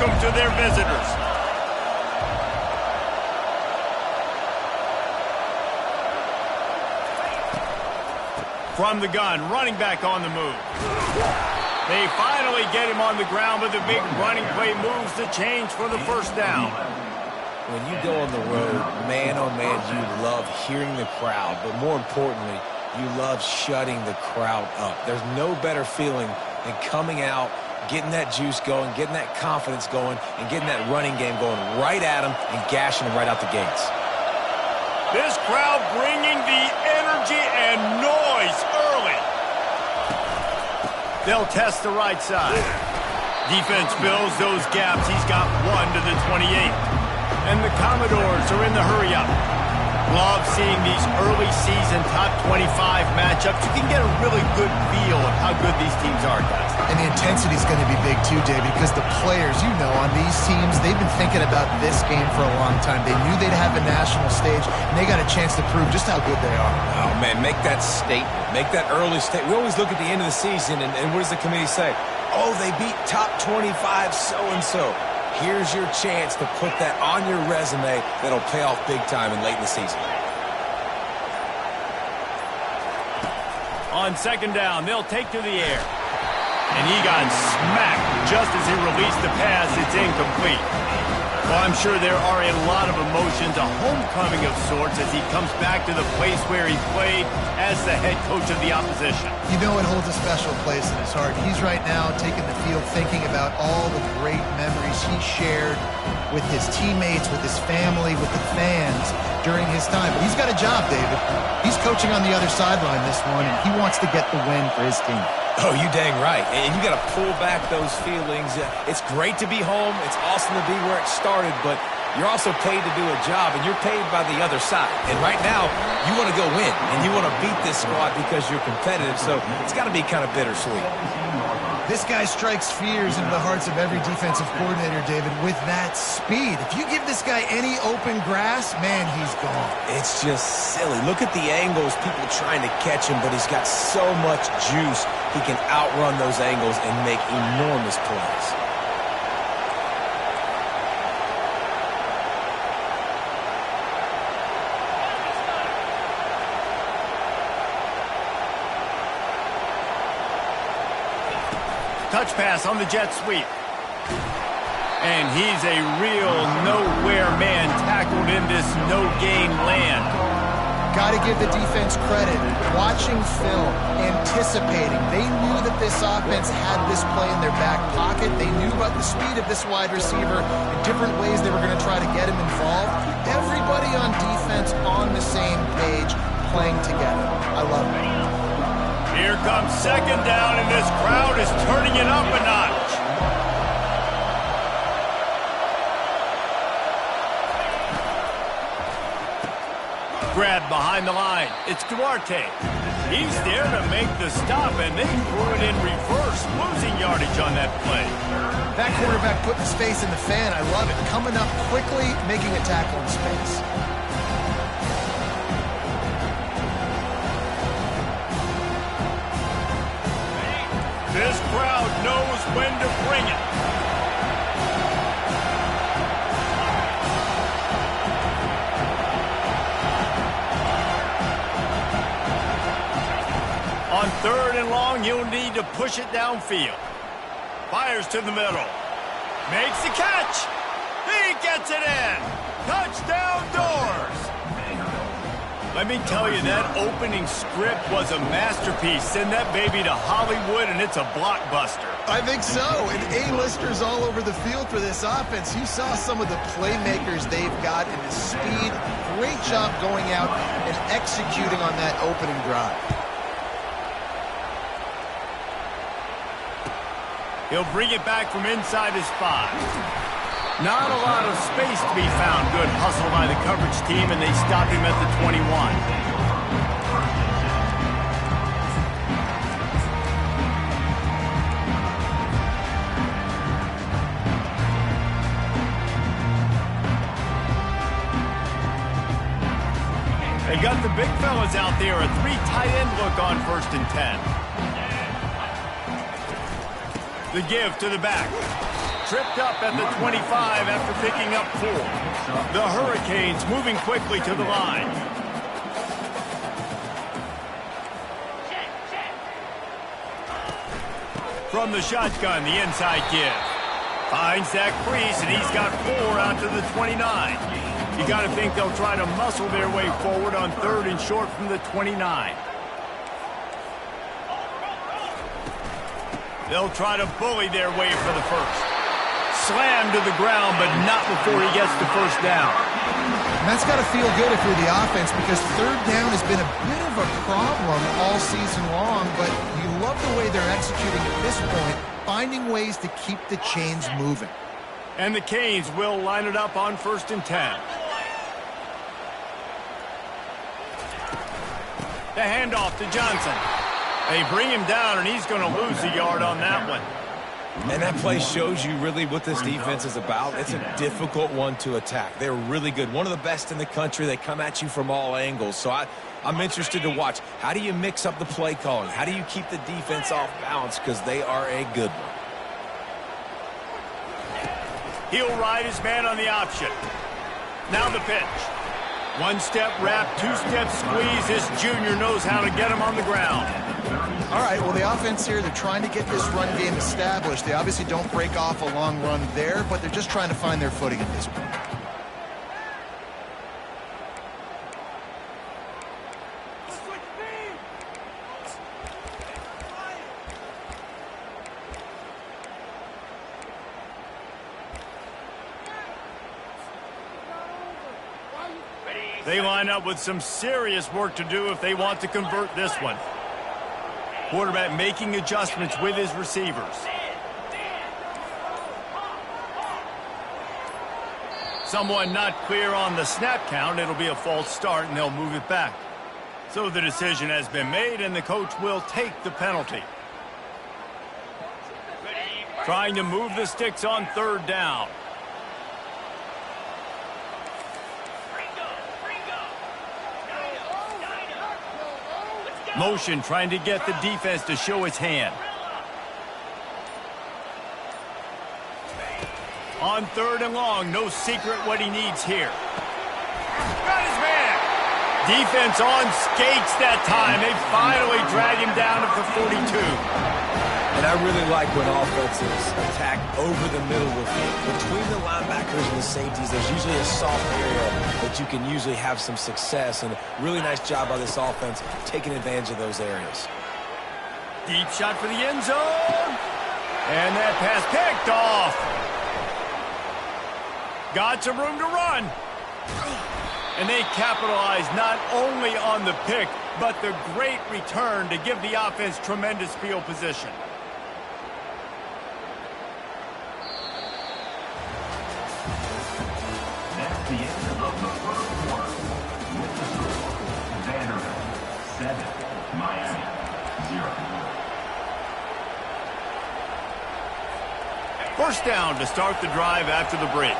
welcome to their visitors. From the gun, running back on the move. They finally get him on the ground, but the big running play moves the change for the first down. When you go on the road, man, oh man, you love hearing the crowd, but more importantly, you love shutting the crowd up. There's no better feeling than coming out, getting that juice going, getting that confidence going, and getting that running game going right at them and gashing them right out the gates. This crowd bringing the energy and noise early. They'll test the right side. Defense fills those gaps. He's got one to the 28. And the Commodores are in the hurry-up. Love seeing these early season top 25 matchups. You can get a really good feel of how good these teams are, guys. And the intensity is going to be big too, David, because the players, you know, on these teams, they've been thinking about this game for a long time. They knew they'd have a national stage, and they got a chance to prove just how good they are. Oh, man, make that statement. Make that early statement. We always look at the end of the season, and what does the committee say? Oh, they beat top 25 so-and-so. Here's your chance to put that on your resume that'll pay off big time and late in the season. On second down, they'll take to the air. And he got smacked just as he released the pass. It's incomplete. Well, I'm sure there are a lot of emotions, a homecoming of sorts as he comes back to the place where he played as the head coach of the opposition. You know it holds a special place in his heart. He's right now taking the field thinking about all the great memories he shared with his teammates, with his family, with the fans during his time. But he's got a job, David. He's coaching on the other sideline this one, and he wants to get the win for his team. Oh, you dang right. And you got to pull back those feelings. It's great to be home. It's awesome to be where it started, but you're also paid to do a job, and you're paid by the other side. And right now, you want to go win, and you want to beat this squad because you're competitive, so it's got to be kind of bittersweet. This guy strikes fears into the hearts of every defensive coordinator, David, with that speed. If you give this guy any open grass, man, he's gone. It's just silly. Look at the angles, people trying to catch him, but he's got so much juice. He can outrun those angles and make enormous plays. Touch pass on the jet sweep. And he's a real nowhere man tackled in this no-gain land. Got to give the defense credit. Watching film, anticipating. They knew that this offense had this play in their back pocket. They knew about the speed of this wide receiver and different ways they were going to try to get him involved. Everybody on defense on the same page, playing together. I love it. Here comes second down, and this crowd is turning it up a notch. Grab behind the line. It's Duarte. He's there to make the stop, and they threw it in reverse, losing yardage on that play. That quarterback putting his face in the fan. I love it. Coming up quickly, making a tackle in space. This crowd knows when to bring it. On third and long, he'll need to push it downfield. Fires to the middle. Makes the catch. He gets it in. Touchdown Doors. Let me tell you, that opening script was a masterpiece. Send that baby to Hollywood, and it's a blockbuster. I think so. And A-listers all over the field for this offense. You saw some of the playmakers they've got and the speed. Great job going out and executing on that opening drive. He'll bring it back from inside his 5. Not a lot of space to be found. Good hustle by the coverage team, and they stop him at the 21. They got the big fellas out there. A 3 tight end look on 1st and 10. The give to the back. tripped up at the 25 after picking up 4. The Hurricanes moving quickly to the line. From the shotgun, the inside give. Finds that crease, and he's got 4 out to the 29. You got to think they'll try to muscle their way forward on 3rd and short from the 29. They'll try to bully their way for the first. Slammed to the ground, but not before he gets the first down. And that's got to feel good if you're the offense, because 3rd down has been a bit of a problem all season long, but you love the way they're executing at this point, finding ways to keep the chains moving. And the Canes will line it up on 1st and 10. The handoff to Johnson. They bring him down, and he's going to lose a yard on that one. And that play shows you really what this defense is about. It's a difficult one to attack. They're really good. One of the best in the country. They come at you from all angles. So I'm interested to watch. How do you mix up the play calling? How do you keep the defense off balance? Because they are a good one. He'll ride his man on the option. Now the pitch. 1-step wrap, 2-step squeeze. This junior knows how to get him on the ground. All right, well, the offense here, they're trying to get this run game established. They obviously don't break off a long run there, but they're just trying to find their footing at this point. They line up with some serious work to do if they want to convert this one. Quarterback making adjustments with his receivers. Someone not clear on the snap count. It'll be a false start, and they'll move it back. So the decision has been made, and the coach will take the penalty. Trying to move the sticks on 3rd down. Motion trying to get the defense to show its hand. On 3rd and long, no secret what he needs here. Got his man. Defense on skates that time. They finally drag him down at the 42. And I really like when offenses attack over the middle with between the linebackers and the safeties. There's usually a soft area that you can usually have some success, and a really nice job by this offense taking advantage of those areas. Deep shot for the end zone. And that pass picked off. Got some room to run. And they capitalize not only on the pick, but the great return to give the offense tremendous field position. That's the end of the first quarter. With the score, Vanderbilt 7, Miami 0. First down to start the drive after the break.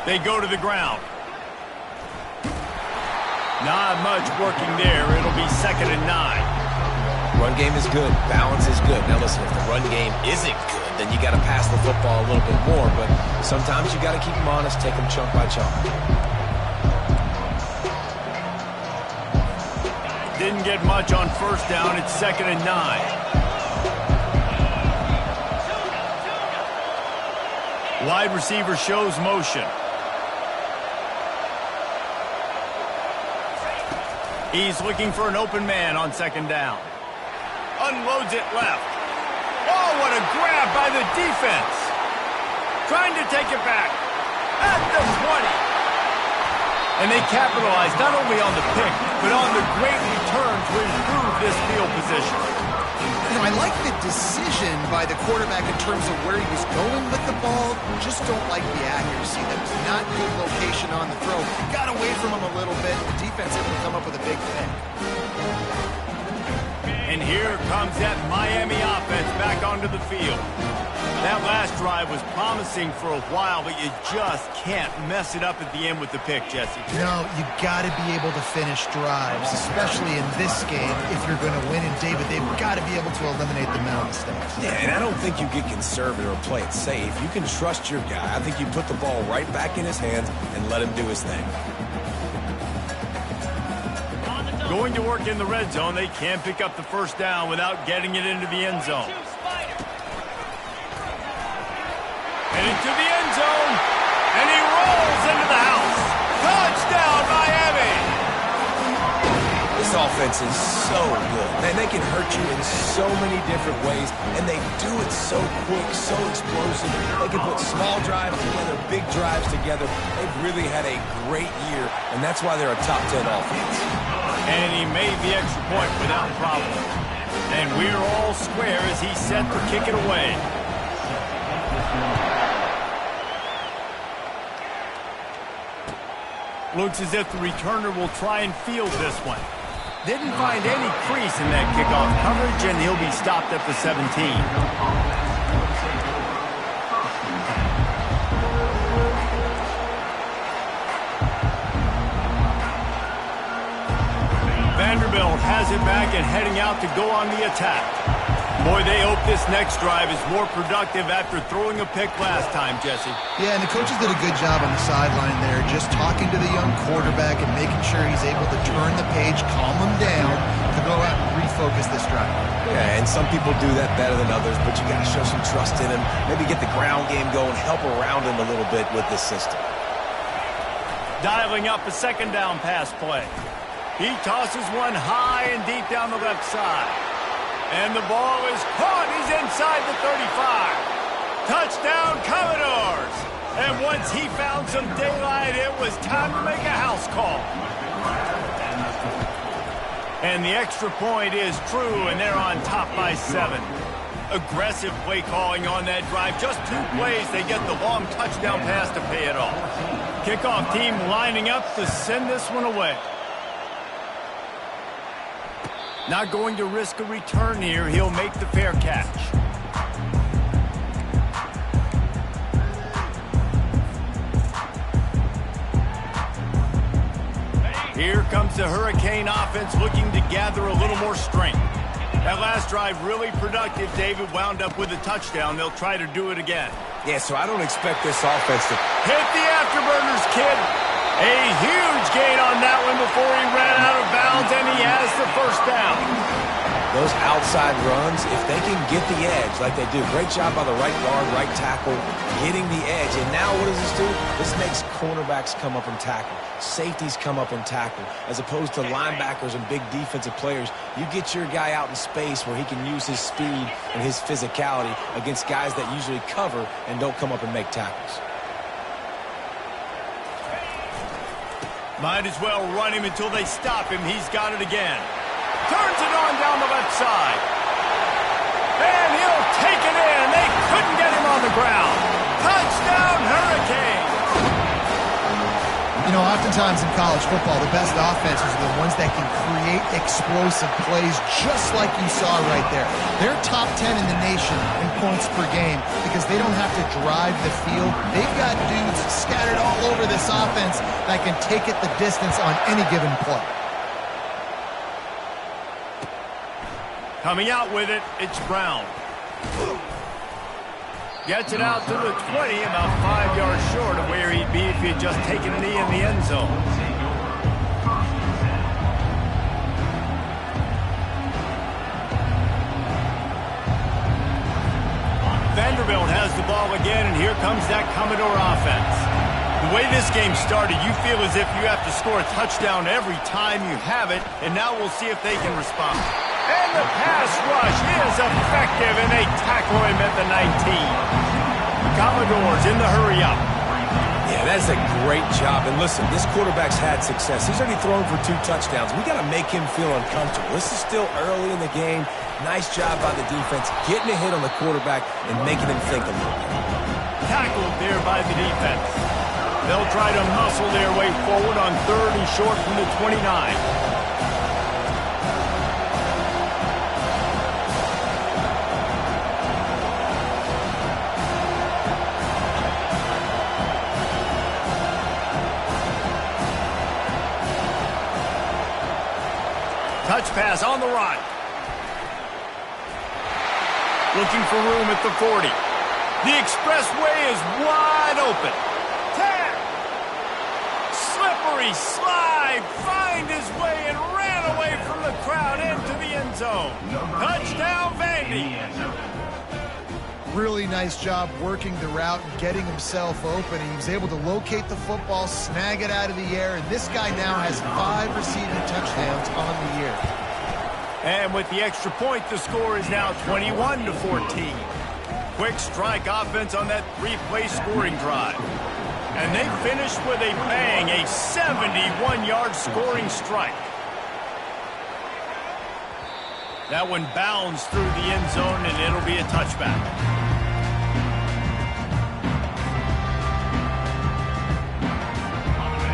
They go to the ground. Not much working there. It'll be 2nd and 9. Run game is good. Balance is good. Now listen, if the run game isn't good, then you got to pass the football a little bit more. But sometimes you got to keep them honest, take them chunk by chunk. Didn't get much on 1st down. It's 2nd and 9. Wide receiver shows motion. He's looking for an open man on 2nd down. Unloads it left. Oh, what a grab by the defense. Trying to take it back. At the 20. And they capitalize not only on the pick, but on the great return to improve this field position. You know, I like the decision by the quarterback in terms of where he was going with the ball. Just don't like the accuracy. That was not good location on the throw. Got away from him a little bit. The defense able to come up with a big pick. And here comes that Miami offense back onto the field. That last drive was promising for a while, but you just can't mess it up at the end with the pick, Jesse. No, you got to be able to finish drives, especially in this game. If you're going to win, and David, they've got to be able to eliminate the mental mistakes. Yeah, and I don't think you get conservative or play it safe. You can trust your guy. I think you put the ball right back in his hands and let him do his thing. Going to work in the red zone, they can't pick up the first down without getting it into the end zone. And into the end zone, and he rolls into the house. Touchdown, Miami! This offense is so good. Man, they can hurt you in so many different ways, and they do it so quick, so explosive. They can put small drives together, big drives together. They've really had a great year, and that's why they're a top 10 offense. And he made the extra point without problem. And we're all square as he's set to kick it away. Looks as if the returner will try and field this one. Didn't find any crease in that kickoff coverage, and he'll be stopped at the 17. Vanderbilt has it back and heading out to go on the attack. Boy, they hope this next drive is more productive after throwing a pick last time, Jesse. Yeah, and the coaches did a good job on the sideline there, just talking to the young quarterback and making sure he's able to turn the page, calm him down, to go out and refocus this drive. Yeah, and some people do that better than others, but you got to show some trust in him. Maybe get the ground game going, help around him a little bit with this system. Dialing up a second down pass play. He tosses one high and deep down the left side. And the ball is caught. He's inside the 35. Touchdown, Commodores. And once he found some daylight, it was time to make a house call. And the extra point is true, and they're on top by 7. Aggressive play calling on that drive. Just 2 plays, they get the long touchdown pass to pay it off. Kickoff team lining up to send this one away. Not going to risk a return here. He'll make the fair catch. Here comes the Hurricane offense looking to gather a little more strength. That last drive really productive. David wound up with a touchdown. They'll try to do it again. Yeah, so I don't expect this offense to hit the afterburners, kid. A huge gain on that one before he ran out of bounds, and he has the first down. Those outside runs, if they can get the edge like they do, great job by the right guard, right tackle, getting the edge. And now what does this do? This makes cornerbacks come up and tackle. Safeties come up and tackle. As opposed to linebackers and big defensive players, you get your guy out in space where he can use his speed and his physicality against guys that usually cover and don't come up and make tackles. Might as well run him until they stop him. He's got it again. Turns it on down the left side. And he'll take it in. They couldn't get him on the ground. Touchdown, Hurricane. You know, oftentimes in college football, the best offenses are the ones that can create explosive plays just like you saw right there. They're top 10 in the nation in points per game because they don't have to drive the field. They've got dudes scattered all over this offense that can take it the distance on any given play. Coming out with it, it's Brown. Gets it out to the 20, about 5 yards short of where he'd be if he had just taken a knee in the end zone. Vanderbilt has the ball again, and here comes that Commodore offense. The way this game started, you feel as if you have to score a touchdown every time you have it, and now we'll see if they can respond. And the pass rush is effective, and they tackle him at the 19. The Commodores in the hurry-up. Yeah, that's a great job. And listen, this quarterback's had success. He's already thrown for 2 touchdowns. We got to make him feel uncomfortable. This is still early in the game. Nice job by the defense, getting a hit on the quarterback and making him think a little bit. Tackled there by the defense. They'll try to muscle their way forward on 3rd and short from the 29. Touch pass on the run. Looking for room at the 40. The expressway is wide open. 10. Slippery slide. Find his way and ran away from the crowd into the end zone. Touchdown, Vandy. Really nice job working the route and getting himself open. He was able to locate the football, snag it out of the air, and this guy now has 5 receiving touchdowns on the year. And with the extra point, the score is now 21-14. Quick strike offense on that 3-play scoring drive. And they finished with a bang, a 71-yard scoring strike. That one bounds through the end zone, and it'll be a touchback.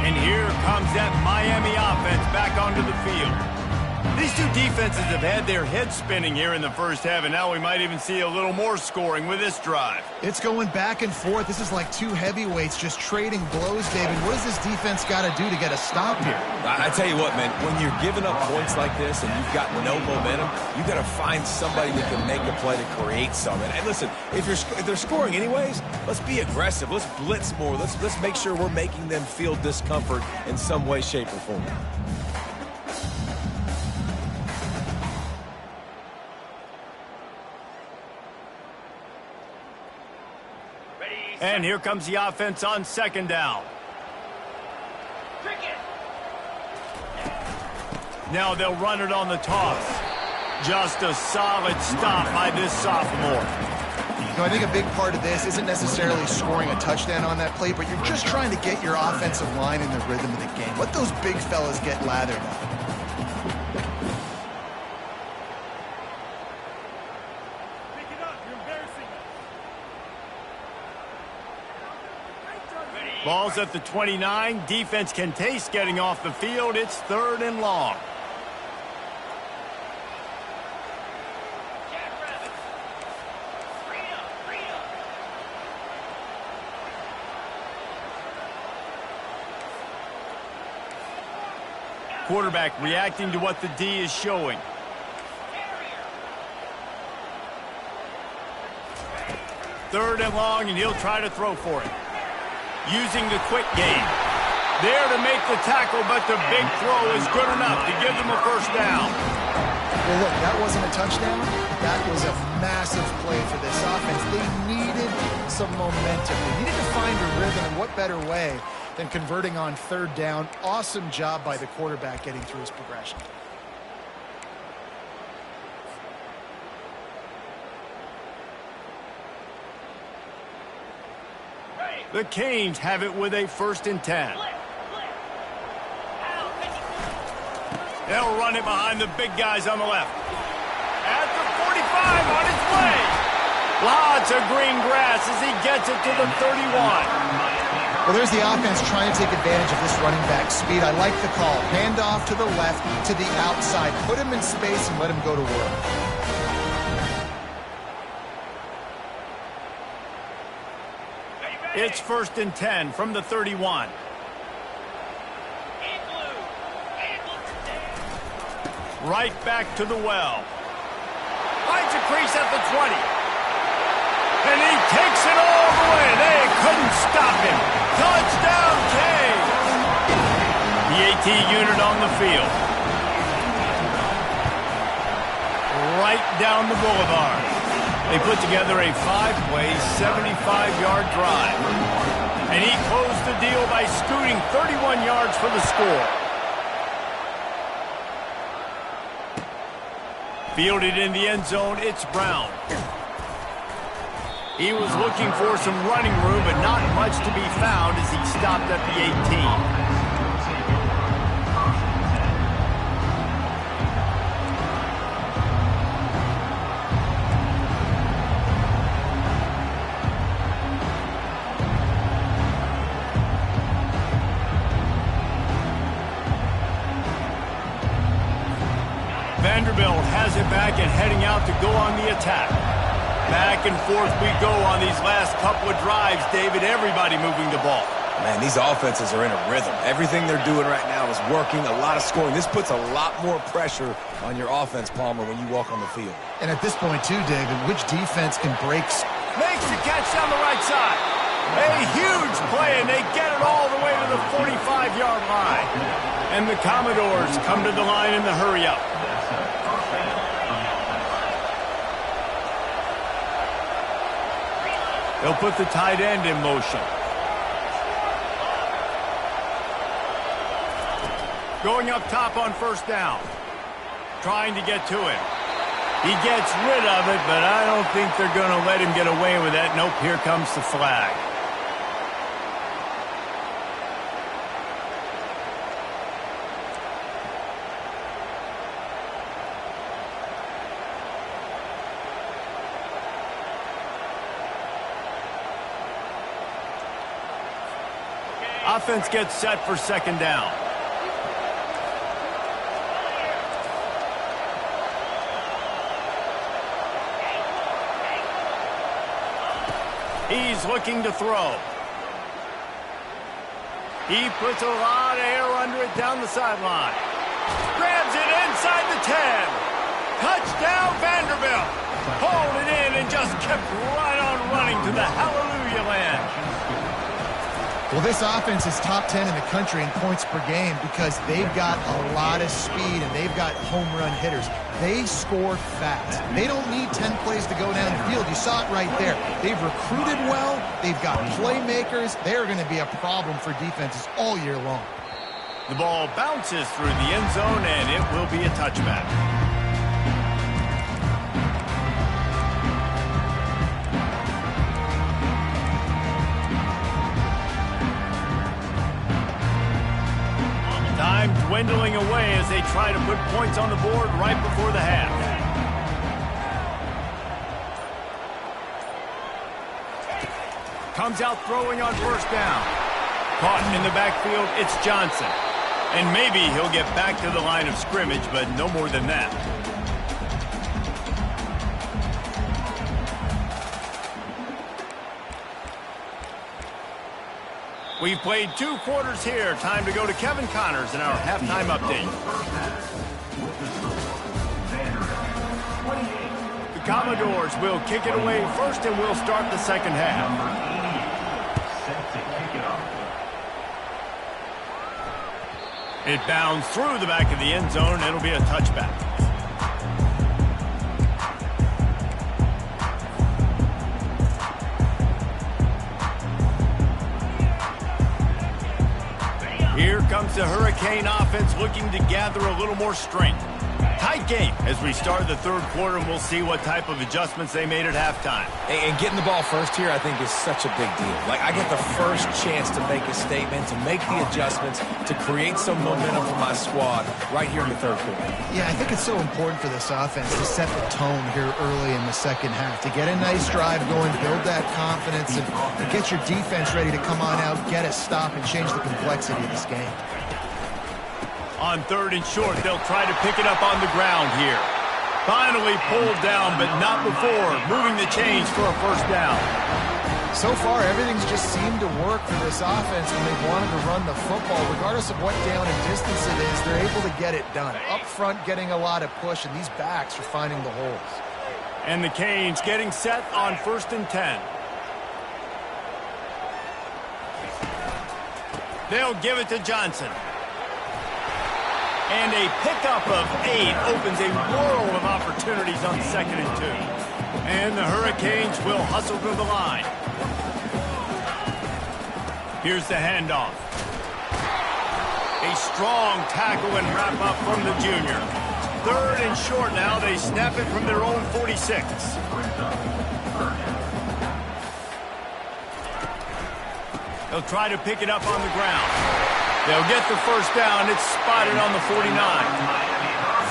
And here comes that Miami offense back onto the field. These two defenses have had their heads spinning here in the first half, and now we might even see a little more scoring with this drive. It's going back and forth. This is like two heavyweights just trading blows, David. What does this defense got to do to get a stop here? I tell you what, man, when you're giving up points like this and you've got no momentum, you got to find somebody that can make a play to create something. And listen, if they're scoring anyways, let's be aggressive. Let's blitz more. Let's make sure we're making them feel discomfort in some way, shape, or form. And here comes the offense on second down. Now they'll run it on the toss. Just a solid stop by this sophomore. You know, I think a big part of this isn't necessarily scoring a touchdown on that play, but you're just trying to get your offensive line in the rhythm of the game. Let those big fellas get lathered up. Ball's at the 29. Defense can taste getting off the field. It's 3rd and long. Quarterback reacting to what the D is showing. Third and long, and he'll try to throw for it. Using the quick game. There to make the tackle, but the big throw is good enough to give them a first down. Well, look, that wasn't a touchdown. That was a massive play for this offense. They needed some momentum. They needed to find a rhythm, and what better way than converting on 3rd down. Awesome job by the quarterback getting through his progression. The Canes have it with a 1st and 10. They'll run it behind the big guys on the left. At the 45 on its way. Lots of green grass as he gets it to the 31. Well, there's the offense trying to take advantage of this running back speed. I like the call. Hand off to the left, to the outside. Put him in space and let him go to work. It's 1st and 10 from the 31. Right back to the well. Finds a crease at the 20. And he takes it all the way. They couldn't stop him. Touchdown, Canes. The AT unit on the field. Right down the boulevard. They put together a 5-play, 75-yard drive. And he closed the deal by scooting 31 yards for the score. Fielded in the end zone, it's Brown. He was looking for some running room, but not much to be found as he stopped at the 18. Vanderbilt has it back and heading out to go on the attack. Back and forth we go on these last couple of drives, David. Everybody moving the ball. Man, these offenses are in a rhythm. Everything they're doing right now is working, a lot of scoring. This puts a lot more pressure on your offense, Palmer, when you walk on the field. And at this point, too, David, which defense can break? Makes the catch down the right side. A huge play, and they get it all the way to the 45-yard line. And the Commodores come to the line in the hurry-up. They'll put the tight end in motion. Going up top on first down. Trying to get to him. He gets rid of it, but I don't think they're going to let him get away with that. Nope, here comes the flag. Offense gets set for second down. He's looking to throw. He puts a lot of air under it down the sideline. Grabs it inside the 10. Touchdown, Vanderbilt. Hauled it in and just kept right on running to the hallelujah land. Well, this offense is top 10 in the country in points per game because they've got a lot of speed and they've got home run hitters. They score fast. They don't need 10 plays to go down the field. You saw it right there. They've recruited well. They've got playmakers. They're going to be a problem for defenses all year long. The ball bounces through the end zone, and it will be a touchback. Time dwindling away as they try to put points on the board right before the half. Comes out throwing on first down. Caught in the backfield, it's Johnson. And maybe he'll get back to the line of scrimmage, but no more than that. We've played 2 quarters here. Time to go to Kevin Connors in our halftime update. The Commodores will kick it away first, and we'll start the second half. It bounds through the back of the end zone. It'll be a touchback. Here comes the Hurricane offense looking to gather a little more strength. Tight game as we start the third quarter, and we'll see what type of adjustments they made at halftime. And getting the ball first here, I think, is such a big deal. Like, I get the first chance to make a statement, to make the adjustments, to create some momentum for my squad right here in the third quarter. Yeah, I think it's so important for this offense to set the tone here early in the second half, to get a nice drive going, build that confidence, and get your defense ready to come on out, get a stop, and change the complexity of this game. On third and short, they'll try to pick it up on the ground here. Finally pulled down, but not before moving the chains for a first down. So far, everything's just seemed to work for this offense when they've wanted to run the football. Regardless of what down and distance it is, they're able to get it done. Up front, getting a lot of push, and these backs are finding the holes. And the Canes getting set on 1st and 10. They'll give it to Johnson. And a pickup of 8 opens a world of opportunities on 2nd and 2. And the Hurricanes will hustle to the line. Here's the handoff. A strong tackle and wrap up from the junior. 3rd and short now. They snap it from their own 46. They'll try to pick it up on the ground. They'll get the first down. It's spotted on the 49.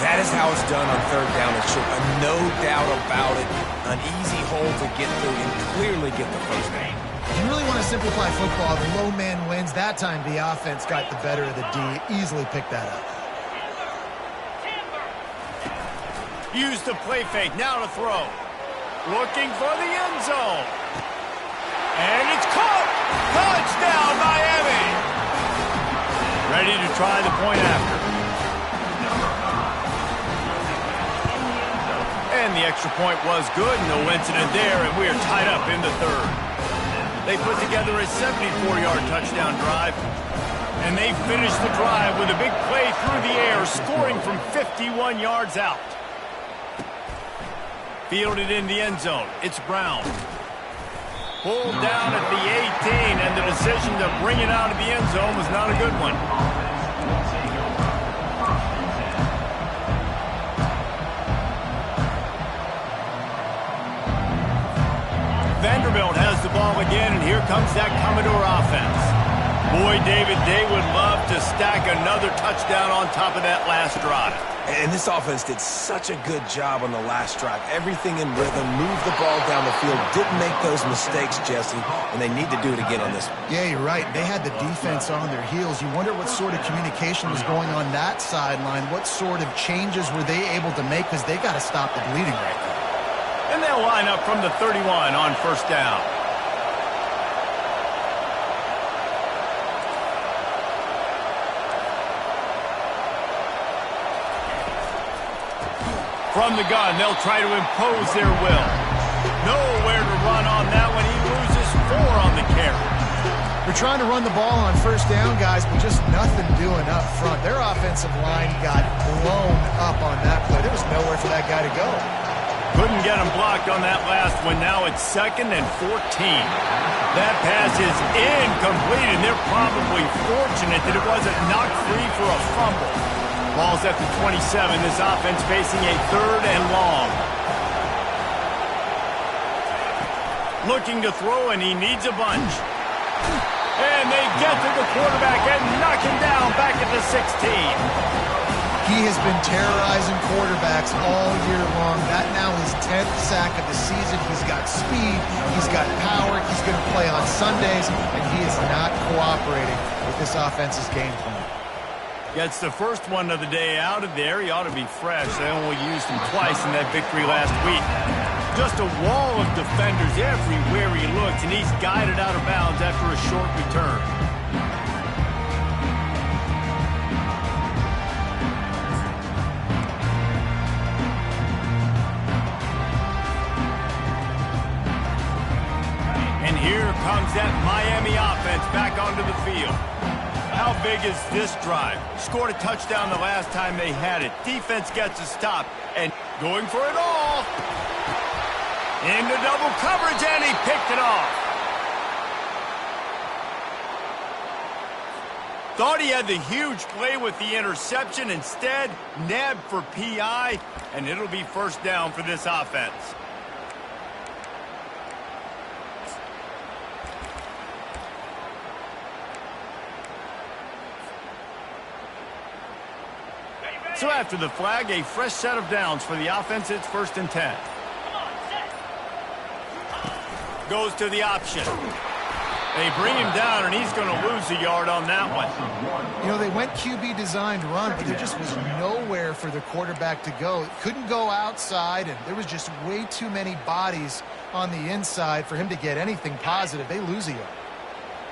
That is how it's done on third down and short. No doubt about it. An easy hole to get through and clearly get the first down. If you really want to simplify football, the low man wins. That time the offense got the better of the D. Easily picked that up. Use the play fake. Now to throw. Looking for the end zone. And it's caught. Touchdown, Miami. try the point after. And the extra point was good. No incident there, and we are tied up in the third. They put together a 74-yard touchdown drive, and they finished the drive with a big play through the air, scoring from 51 yards out. Fielded in the end zone. It's Brown. Pulled down at the 18, and the decision to bring it out of the end zone was not a good one. Vanderbilt has the ball again, and here comes that Commodore offense. Boy, David, they would love to stack another touchdown on top of that last drive. And this offense did such a good job on the last drive. Everything in rhythm, moved the ball down the field, didn't make those mistakes, Jesse, and they need to do it again on this one. Yeah, you're right. They had the defense on their heels. You wonder what sort of communication was going on that sideline. What sort of changes were they able to make, because they got to stop the bleeding right now. And they'll line up from the 31 on first down. From the gun, they'll try to impose their will. Nowhere to run on that one. He loses 4 on the carry. They're trying to run the ball on first down, guys, but just nothing doing up front. Their offensive line got blown up on that play. There was nowhere for that guy to go. Couldn't get him blocked on that last one. Now it's 2nd and 14. That pass is incomplete, and they're probably fortunate that it wasn't knocked free for a fumble. Ball's at the 27. This offense facing a 3rd and long. Looking to throw, and he needs a bunch. And they get to the quarterback and knock him down back at the 16. He has been terrorizing quarterbacks all year long. That now his 10th sack of the season. He's got speed. He's got power. He's going to play on Sundays, and he is not cooperating with this offense's game plan. Gets the first one of the day out of there. He ought to be fresh. They only used him twice in that victory last week. Just a wall of defenders everywhere he looks, and he's guided out of bounds after a short return. And here comes that Miami offense back onto the field. How big is this drive? Scored a touchdown the last time they had it. Defense gets a stop and going for it all. Into double coverage, and he picked it off. Thought he had the huge play with the interception. Instead, nabbed for PI, and it'll be first down for this offense. So after the flag, a fresh set of downs for the offense. It's 1st and 10. Goes to the option. They bring him down, and he's going to lose a yard on that one. You know, they went QB designed run, but there just was nowhere for the quarterback to go. Couldn't go outside, and there was just way too many bodies on the inside for him to get anything positive. They lose a yard.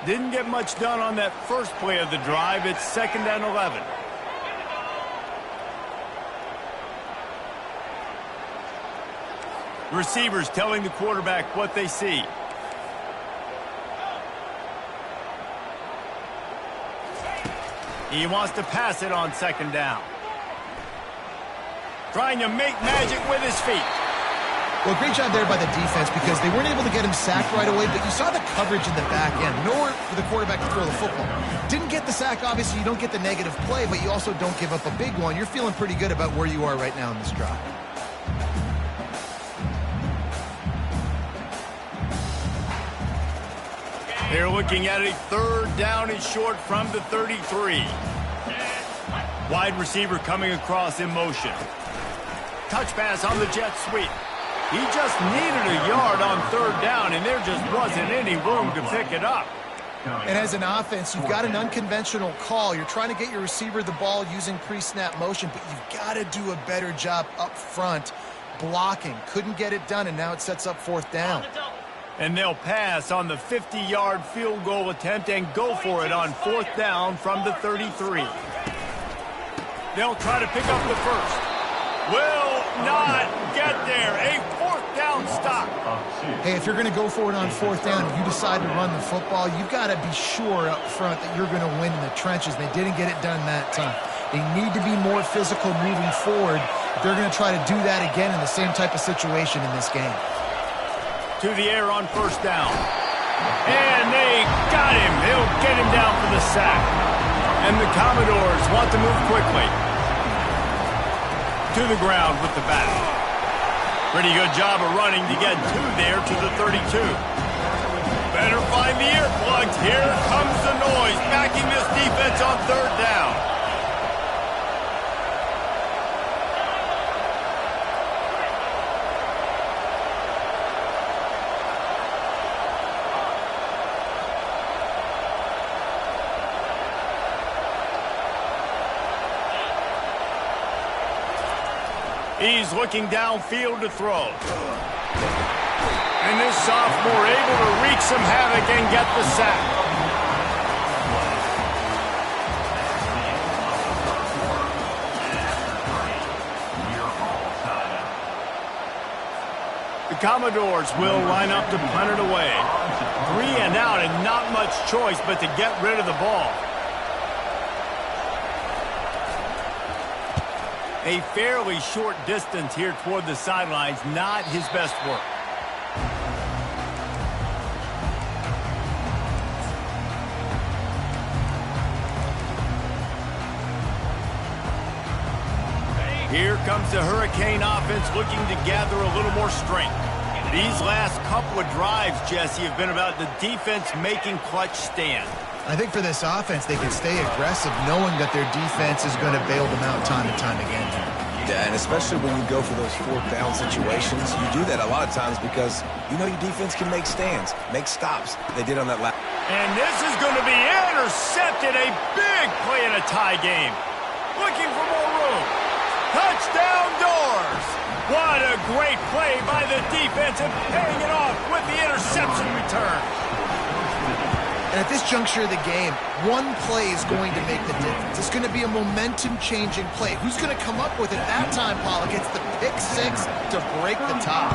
Didn't get much done on that first play of the drive. It's 2nd and 11. Receivers telling the quarterback what they see. He wants to pass it on 2nd down. Trying to make magic with his feet. Well, great job there by the defense, because they weren't able to get him sacked right away, but you saw the coverage in the back end. Nowhere for the quarterback to throw the football. Didn't get the sack. Obviously, you don't get the negative play, but you also don't give up a big one. You're feeling pretty good about where you are right now in this drive. They're looking at a 3rd down and short from the 33. Wide receiver coming across in motion. Touch pass on the jet sweep. He just needed a yard on 3rd down, and there just wasn't any room to pick it up. And as an offense, you've got an unconventional call. You're trying to get your receiver the ball using pre-snap motion, but you've got to do a better job up front blocking. Couldn't get it done, and now it sets up 4th down. And they'll pass on the 50-yard field goal attempt and go for it on 4th down from the 33. They'll try to pick up the first. Will not get there. A fourth down stop. Hey, if you're going to go for it on fourth down and you decide to run the football, you've got to be sure up front that you're going to win in the trenches. They didn't get it done that time. They need to be more physical moving forward. They're going to try to do that again in the same type of situation in this game. To the air on first down. And they got him. They'll get him down for the sack. And the Commodores want to move quickly. To the ground with the bat. Pretty good job of running to get two there to the 32. Better find the earplugs. Here comes the noise, backing this defense on third down. He's looking downfield to throw. And this sophomore able to wreak some havoc and get the sack. The Commodores will line up to punt it away. 3 and out and not much choice but to get rid of the ball. A fairly short distance here toward the sidelines, not his best work. Here comes the Hurricane offense looking to gather a little more strength. These last couple of drives, Jesse, have been about the defense making clutch stands. I think for this offense, they can stay aggressive knowing that their defense is going to bail them out time and time again. Yeah, and especially when you go for those fourth down situations, you do that a lot of times because you know your defense can make stands, make stops. They did on that last. And this is going to be intercepted. A big play in a tie game. Looking for more room. Touchdown Doors. What a great play by the defense and paying it off with the interception return. And at this juncture of the game, one play is going to make the difference. It's going to be a momentum-changing play. Who's going to come up with it that time, Pollock? It's the pick six to break the tie.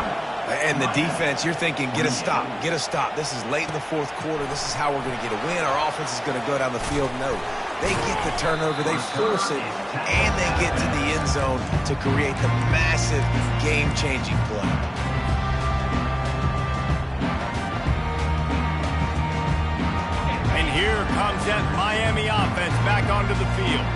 And the defense, you're thinking, get a stop, get a stop. This is late in the fourth quarter. This is how we're going to get a win. Our offense is going to go down the field. No, they get the turnover, they force it, and they get to the end zone to create the massive game-changing play. Here comes that Miami offense back onto the field.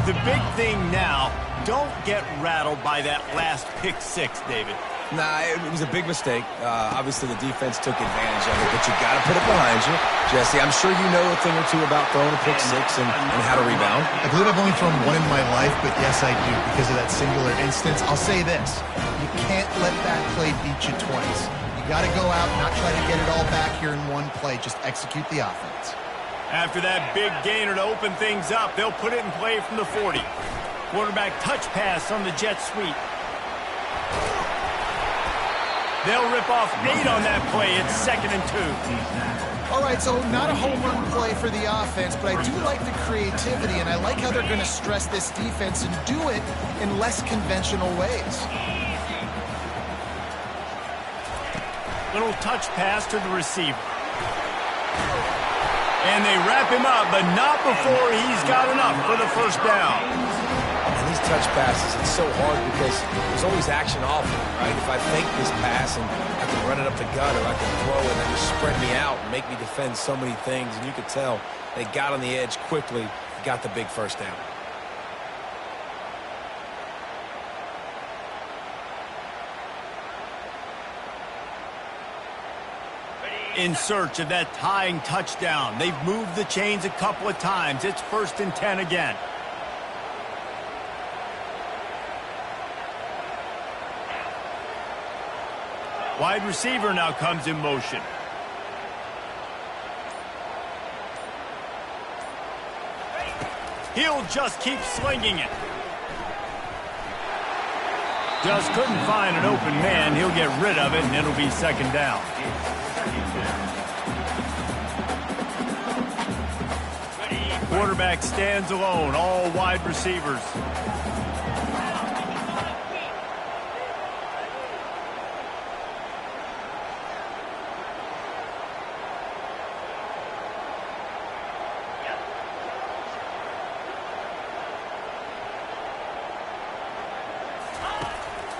The big thing now, don't get rattled by that last pick six, David. Nah, it was a big mistake. Obviously, the defense took advantage of it, but you got to put it behind you. Jesse, I'm sure you know a thing or two about throwing a pick six and how to rebound. I believe I've only thrown one in my life, but yes, I do because of that singular instance. I'll say this. You can't let that play beat you twice. You got to go out, not try to get it all back here in one play. Just execute the offense. After that big gainer to open things up, they'll put it in play from the 40. Quarterback touch pass on the jet sweep. They'll rip off 8 on that play. It's 2nd and 2. All right, so not a home run play for the offense, but I do like the creativity, and I like how they're going to stress this defense and do it in less conventional ways. Little touch pass to the receiver. And they wrap him up, but not before he's got enough for the first down. And these touch passes, it's so hard because there's always action off it, right? If I fake this pass and I can run it up the gut or I can throw it and just spread me out and make me defend so many things, and you could tell they got on the edge quickly, got the big first down. In search of that tying touchdown. They've moved the chains a couple of times. It's 1st and 10 again. Wide receiver now comes in motion. He'll just keep slinging it. Just couldn't find an open man. He'll get rid of it, and it'll be 2nd down. Quarterback stands alone, all wide receivers.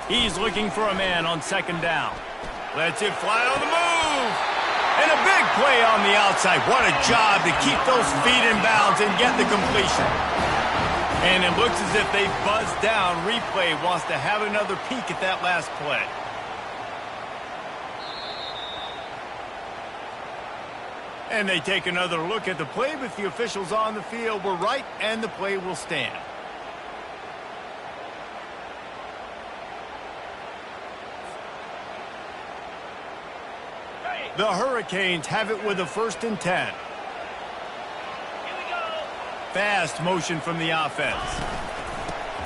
He's looking for a man on second down. Lets it fly on the move. And a big play on the outside. What a job to keep those feet in bounds and get the completion. And it looks as if they've buzzed down. Replay wants to have another peek at that last play. And they take another look at the play, but the officials on the field were right, and the play will stand. The Hurricanes have it with a 1st and 10. Fast motion from the offense.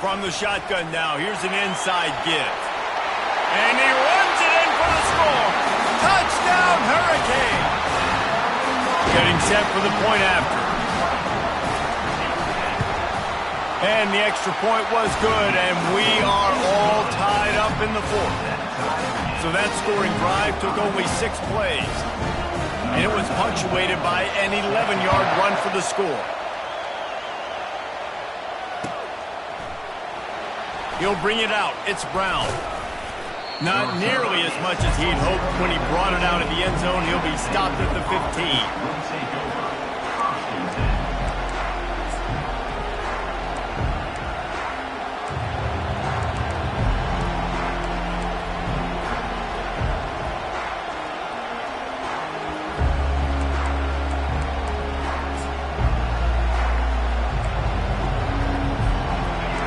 From the shotgun now, here's an inside give. And he runs it in for the score. Touchdown, Hurricane. Getting set for the point after. And the extra point was good, and we are all tied up in the 4th. So that scoring drive took only 6 plays. And it was punctuated by an 11-yard run for the score. He'll bring it out. It's Brown. Not nearly as much as he'd hoped when he brought it out of the end zone. He'll be stopped at the 15.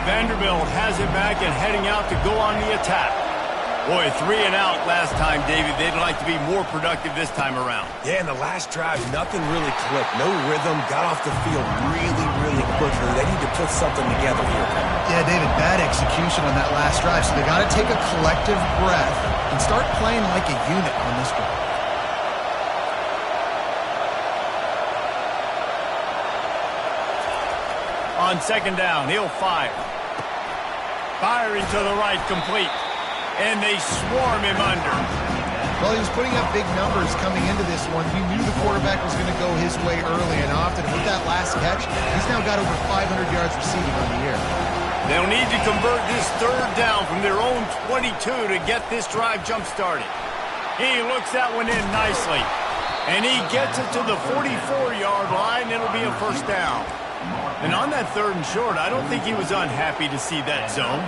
Vanderbilt has it back and heading out to go on the attack. Boy, 3 and out last time, David. They'd like to be more productive this time around. Yeah, in the last drive, nothing really clicked. No rhythm, got off the field really quickly. They need to put something together here. Yeah, David, bad execution on that last drive. So they got to take a collective breath and start playing like a unit on this one. On second down, he'll fire. Firing to the right, complete. And they swarm him under. Well, he was putting up big numbers coming into this one. He knew the quarterback was going to go his way early and often. With that last catch, he's now got over 500 yards receiving on the year. They'll need to convert this 3rd down from their own 22 to get this drive jump-started. He looks that one in nicely. And he gets it to the 44-yard line. It'll be a 1st down. And on that 3rd and short, I don't think he was unhappy to see that zone.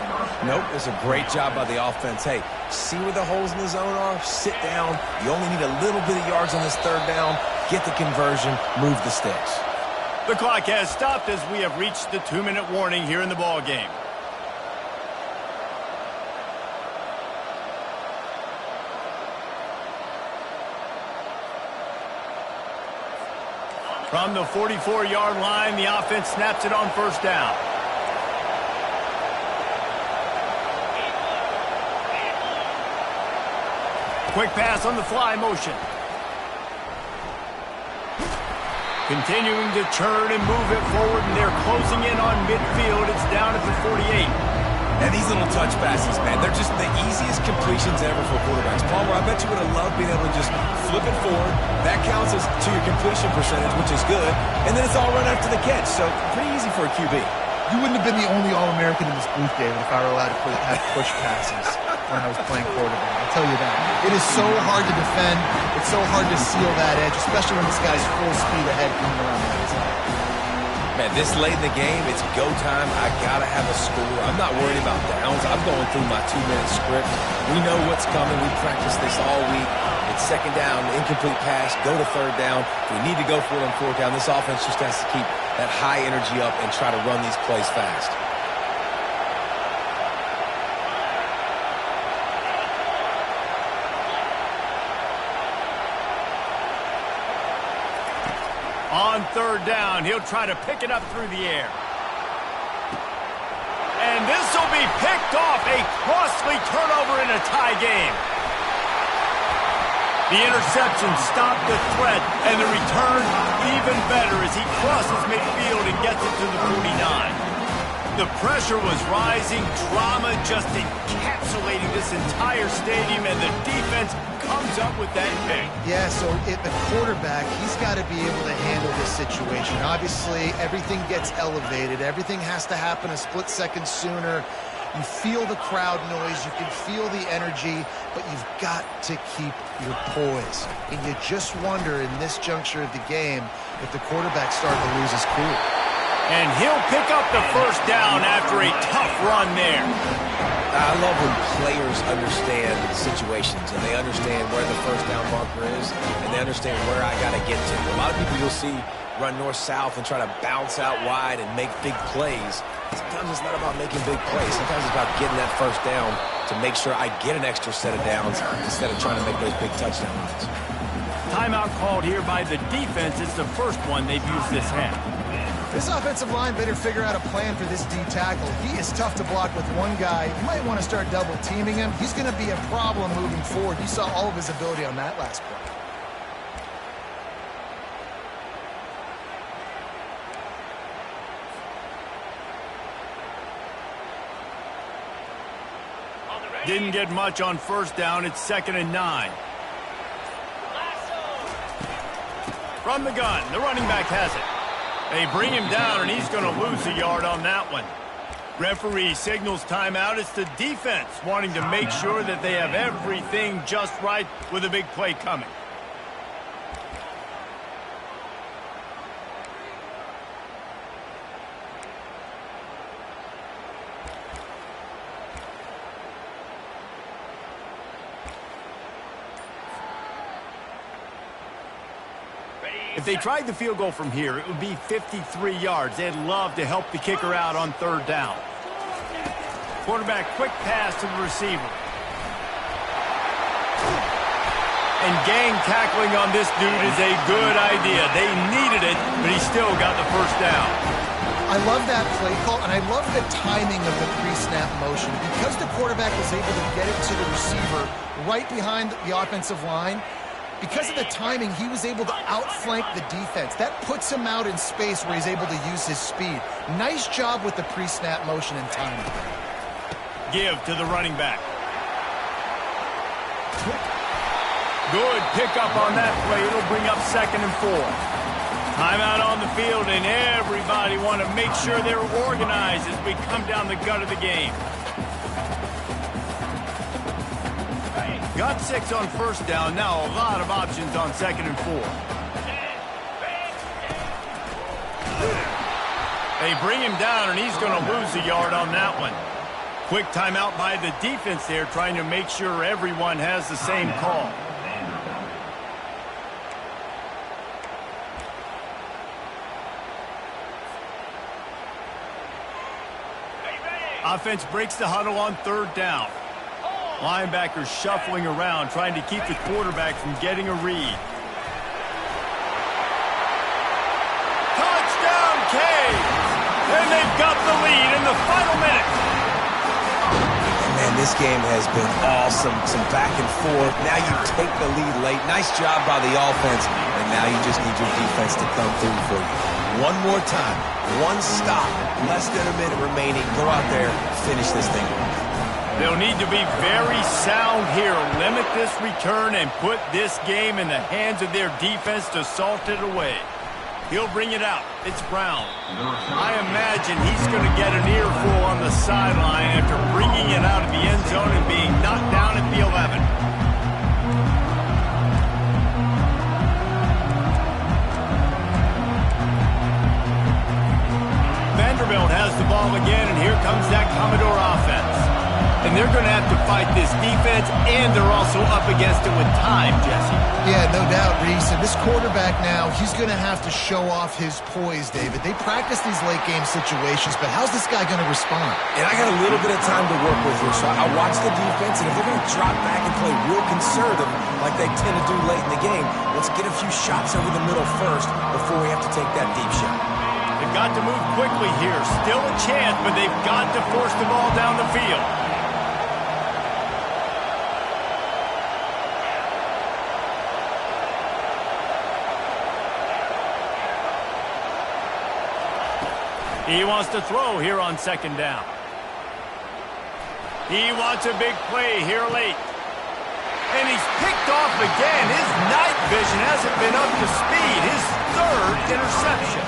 Nope, it's a great job by the offense. Hey, see where the holes in the zone are? Sit down. You only need a little bit of yards on this 3rd down. Get the conversion. Move the sticks. The clock has stopped as we have reached the 2-minute warning here in the ball game. From the 44-yard line, the offense snaps it on 1st down. Quick pass on the fly motion. Continuing to turn and move it forward, and they're closing in on midfield. It's down at the 48. And these little touch passes, man, they're just the easiest completions ever for quarterbacks. Palmer, I bet you would have loved being able to just flip it forward. That counts as to your completion percentage, which is good. And then it's all run after the catch, so pretty easy for a QB. You wouldn't have been the only All-American in this booth, David, if I were allowed to have push passes when I was playing quarterback. I'll tell you that. It is so hard to defend. It's so hard to seal that edge, especially when this guy's full speed ahead coming around the outside. Man, this late in the game, it's go time. I got to have a score. I'm not worried about downs. I'm going through my 2-minute script. We know what's coming. We practiced this all week. It's second down, incomplete pass, go to 3rd down. If we need to go for it on 4th down, this offense just has to keep that high energy up and try to run these plays fast. On 3rd down, he'll try to pick it up through the air. And this will be picked off, a costly turnover in a tie game. The interception stopped the threat, and the return even even better as he crosses midfield and gets it to the 49. The pressure was rising, drama just encapsulating this entire stadium, and the defense comes up with that pick. Yeah, so the quarterback, he's got to be able to handle this situation. Obviously, everything gets elevated. Everything has to happen a split second sooner. You feel the crowd noise. You can feel the energy, but you've got to keep your poise. And you just wonder in this juncture of the game if the quarterback's starting to lose his cool. And he'll pick up the first down after a tough run there. I love when players understand situations and they understand where the first down marker is and they understand where I got to get to. A lot of people you'll see run north-south and try to bounce out wide and make big plays. Sometimes it's not about making big plays. Sometimes it's about getting that first down to make sure I get an extra set of downs instead of trying to make those big touchdown runs. Timeout called here by the defense. It's the first one they've used this half. This offensive line better figure out a plan for this D tackle. He is tough to block with one guy. You might want to start double teaming him. He's going to be a problem moving forward. You saw all of his ability on that last play. Didn't get much on first down. It's 2nd and 9. From the gun, the running back has it. They bring him down, and he's going to lose a yard on that one. Referee signals timeout. It's the defense wanting to make sure that they have everything just right with a big play coming. If they tried the field goal from here, it would be 53 yards. They'd love to help the kicker out on 3rd down. Quarterback, quick pass to the receiver. And gang tackling on this dude is a good idea. They needed it, but he still got the first down. I love that play call, and I love the timing of the pre-snap motion. Because the quarterback was able to get it to the receiver right behind the offensive line, because of the timing, he was able to outflank the defense. That puts him out in space where he's able to use his speed. Nice job with the pre-snap motion and timing. Give to the running back. Good pickup on that play. It'll bring up 2nd and 4. Timeout on the field, and everybody want to make sure they're organized as we come down the gut of the game. Got 6 on first down. Now a lot of options on 2nd and 4. They bring him down, and he's going to lose a yard on that one. Quick timeout by the defense there, trying to make sure everyone has the same call. Offense breaks the huddle on 3rd down. Linebackers shuffling around, trying to keep the quarterback from getting a read. Touchdown, Canes! And they've got the lead in the final minute. Man, this game has been awesome. Some back and forth. Now you take the lead late. Nice job by the offense. And now you just need your defense to come through for you. One more time. One stop. Less than a minute remaining. Go out there, finish this thing. They'll need to be very sound here, limit this return, and put this game in the hands of their defense to salt it away. He'll bring it out. It's Brown. I imagine he's going to get an earful on the sideline after bringing it out of the end zone and being knocked down at the 11. Vanderbilt has the ball again, and here comes that Commodore offense. And they're going to have to fight this defense, and they're also up against it with time, Jesse. Yeah, no doubt, Reese. And this quarterback now, he's going to have to show off his poise, David. They practice these late-game situations, but how's this guy going to respond? And I got a little bit of time to work with here, so I watch the defense, and if they're going to drop back and play real conservative like they tend to do late in the game, let's get a few shots over the middle first before we have to take that deep shot. They've got to move quickly here. Still a chance, but they've got to force the ball down the field. He wants to throw here on second down. He wants a big play here late. And he's picked off again. His night vision hasn't been up to speed. His third interception.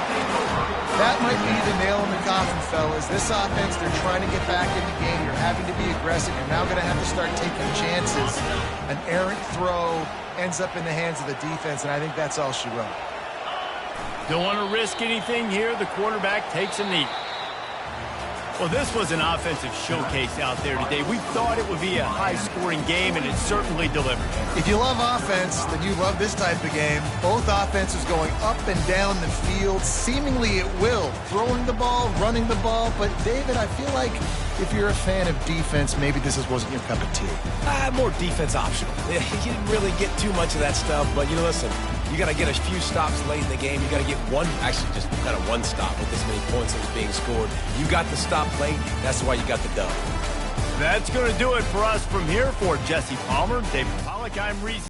That might be the nail in the coffin, fellas. This offense, they're trying to get back in the game. You're having to be aggressive. You're now going to have to start taking chances. An errant throw ends up in the hands of the defense, and I think that's all she wrote. Don't want to risk anything here. The quarterback takes a knee. Well, this was an offensive showcase out there today. We thought it would be a high-scoring game, and it certainly delivered. If you love offense, then you love this type of game. Both offenses going up and down the field, seemingly at will. Throwing the ball, running the ball. But, David, I feel like if you're a fan of defense, maybe this wasn't your cup of tea. More defense optional. You didn't really get too much of that stuff, but, listen, you got to get a few stops late in the game. You got to get actually just kind of one stop with this many points that was being scored. You got the stop late. That's why you got the dub. That's going to do it for us from here. For Jesse Palmer, David Pollack, I'm Reese.